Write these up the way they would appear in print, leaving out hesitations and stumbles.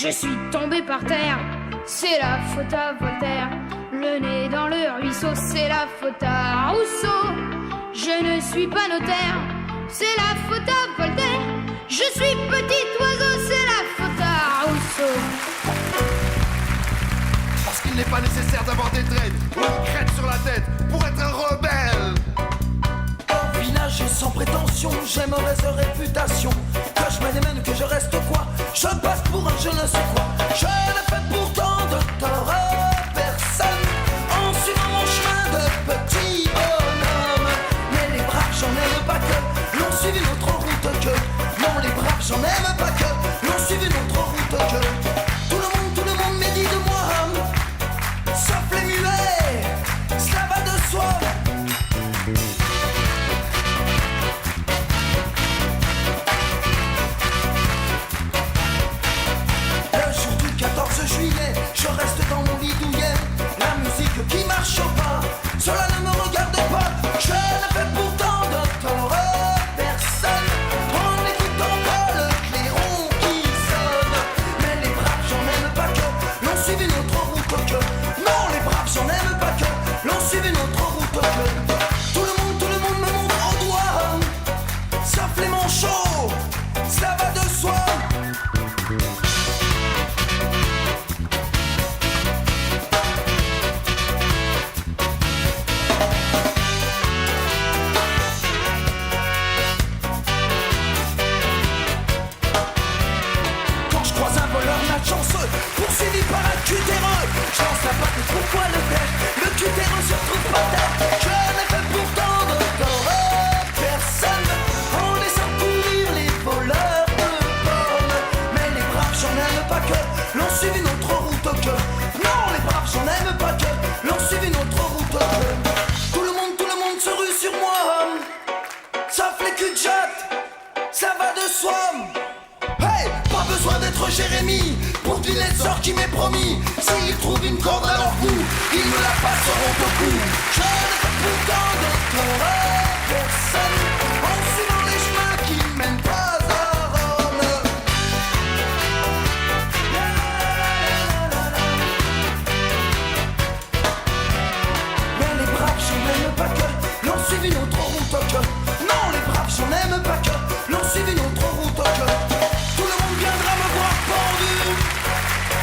je suis tombé par terre. C'est la faute à Voltaire. Le nez dans le ruisseau, c'est la faute à Rousseau. Je ne suis pas notaire, c'est la faute à Voltaire. Je suis petit oiseau, c'est la faute à Rousseau. Parce qu'il n'est pas nécessaire d'avoir des dreads ou une crête sur la tête pour être un rebelle. Au village et sans prétention, j'ai mauvaise réputation. Que je me démène, que je reste quoi, je passe pour un je ne sais quoi. Je ne fais pourtant de tort à personne en suivant mon chemin de petit bonhomme. Mais les braves, j'en aime pas que l'on suivi notre route que. Non, les braves, j'en aime pas que l'on suivi notre route que. Tout le monde médit de moi, sauf les muets, cela va de soi. Le jour du 14 juillet, je reste dans mon lit douillet. La musique qui marche au pas, cela ne me regarde pas. Je ne fais pourtant de tort à personne en n'écoutant pas le clairon qui sonne. Mais les braves, j'en aime pas que l'on suivi notre route que. Non, les braves, j'en aime pas que l'on suivi notre route que. Tout le monde me montre au doigt, sauf les manchots, ça va de soi. Quand je croise un voleur malchanceux, poursuivi par un cutéreux, je lance la patte et pourquoi le faire. Le cutéreux se retrouve par terre. Je n'ai fait pourtant de tort à personne en laissant courir les voleurs de pommes. Mais les braves, j'en aime pas que l'on suivi notre route que. Non, les braves, j'en aime pas que l'on suivi notre route que. Tout le monde se rue sur moi, sauf les cul de jatte, ça va de soi. Hey, pas besoin d'être Jérémie pour deviner le sort qui m'est promis. S'ils trouvent une corde à leur cou, ils me la passeront au cou. Je ne fais pourtant de tort à personne en suivant les chemins qui mènent pas à Rome. Mais les braves, j'en aime pas que l'on suivi notre route que. Non, les braves, j'en aime pas que l'on suivi notre route que. Tout le monde viendra me voir pendu,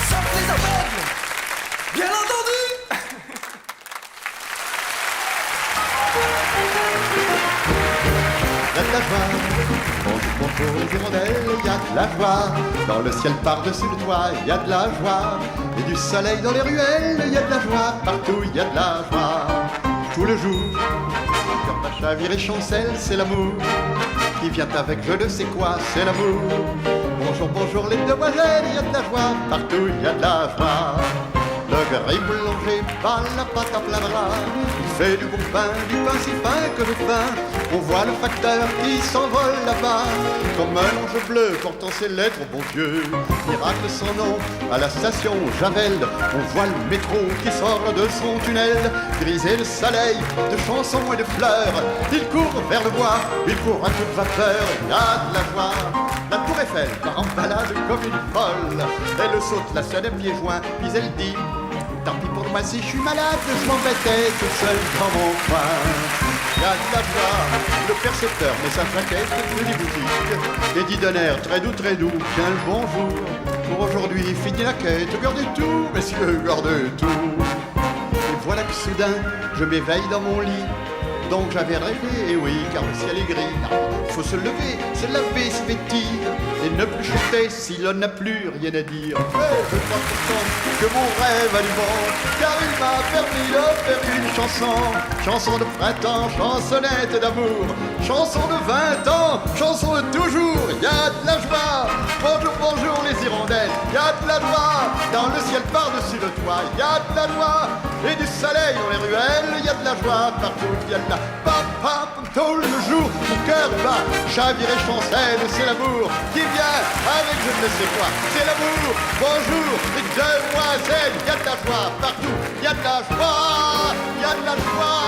sauf les aveugles, bien entendu. Y'a de la joie, bonjour les hirondelles, y'a de la joie. Dans le ciel par-dessus le toit, y'a de la joie. Et du soleil dans les ruelles, y'a de la joie. Partout y'a de la joie. Tout le jour, quand ma chavire et chancelle, c'est l'amour qui vient avec je ne sais quoi, c'est l'amour. Bonjour les demoiselles, y'a de la joie. Partout y'a de la joie. Le gris boulanger bat la pâte à plein bras. Il fait du bon pain si fin que le pain. On voit le facteur qui s'envole là-bas, comme un ange bleu portant ses lettres au bon Dieu. Miracle sans nom, à la station Javel, on voit le métro qui sort de son tunnel. Grisé le soleil de chansons et de fleurs, il court vers le bois, il court à toute vapeur. Il a de la joie. La tour Eiffel part en balade comme une folle. Elle saute la scène à pieds joints, puis elle dit: tant pis pour moi si je suis malade, je m'embêtais tout seul dans mon coin. Y'a de la joie, le percepteur met sa plaquette de des boutiques. Et dit d'un air très doux, bien le bonjour. Pour aujourd'hui, fini la quête, gardez tout, messieurs, gardez tout. Et voilà que soudain, je m'éveille dans mon lit. Donc j'avais rêvé, et oui, car le ciel est gris. Faut se lever, se laver, se vêtir, et ne plus chanter si l'on n'a plus rien à dire. Mais je crois pourtant que mon rêve a du bon, car il m'a permis de faire une chanson. Chanson de printemps, chansonnette d'amour, chanson de 20 ans, chanson de toujours. Y a de la joie, bonjour les hirondelles. Y a de la joie, dans le ciel par-dessus le toit. Y a de la joie, et du soleil dans les ruelles. Y a de la joie partout, y a de la tout le jour, mon cœur bat, chavire et chancelle, c'est l'amour qui vient avec je ne sais quoi, c'est l'amour. Bonjour les demoiselles, y a de la joie partout, y a de la joie, y a de la joie.